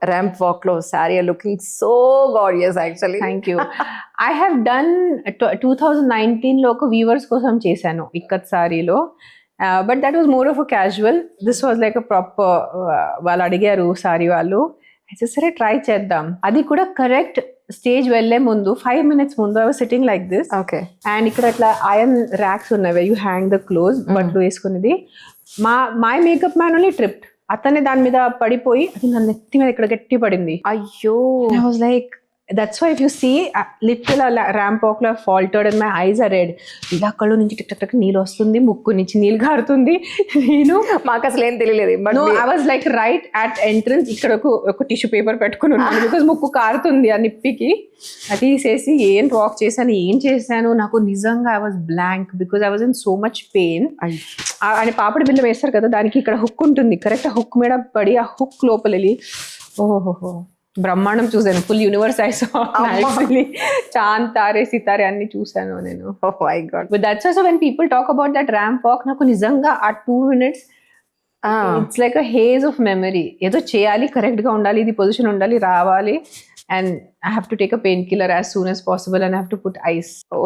Ramp walk లో sari looking so gorgeous actually. Thank you. I have done 2019లో ఒక weavers కోసం చేశాను ఇక్కత్ సారీలో, but that was more of a casual. This was like a proper, వాళ్ళు అడిగారు సారీ వాళ్ళు, సరే ట్రై చేద్దాం. అది కూడా కరెక్ట్ స్టేజ్ వెళ్లే ముందు 5 minutes ముందు I was sitting like this. Okay. And ఇక్కడ అట్లా ఐరన్ ర్యాక్స్ ఉన్నాయి, యూ హ్యాంగ్ ద క్లోజ్ బట్టలు వేసుకునేది. My makeup man only tripped, అతనే దాని మీద పడిపోయి అది నా నెత్తి మీద ఇక్కడ గట్టి పడింది. అయ్యో. I was like, that's why if you see literal ramp walk లో faltered and my eyes are red. ఇలా కళ్ళు నుంచి టిక్ టక్ నీళ్ళు వస్తుంది, ముక్కు నుంచి నీళ్ళు కారుతుంది. నేను మాకు అసలు ఏం తెలియలేదు. no, I was like right at entrance, ఇక్కడ ఒక టిష్యూ పేపర్ పెట్టుకుని ఉన్నాను బికాస్ ముక్కు కారుతుంది ఆ నిప్పికి. అది తీసేసి ఏం వాక్ చేశాను, ఏం చేశాను, నాకు నిజంగా I was blank because I was in so much pain. అని పాపడి బిల్ల వేస్తారు కదా, దానికి ఇక్కడ హుక్ ఉంటుంది, కరెక్ట్ హుక్ మీద పడి ఆ హుక్ లోపల వెళ్ళి ఓహోహో బ్రహ్మాండం చూసాను. Full universe I saw actually. చాంద్ తారే సితారే అన్ని చూసాను నేను. Oh my God. But that's also when people talk about that ramp walk, నాకు నిజంగా ఆ 2 minutes it's like a haze of memory. ఏదో చేయాలి, కరెక్ట్ గా ఉండాలి, ఇది పొజిషన్ ఉండాలి, రావాలి, and I have to take a pain killer as soon as possible and I have to put ice. Oh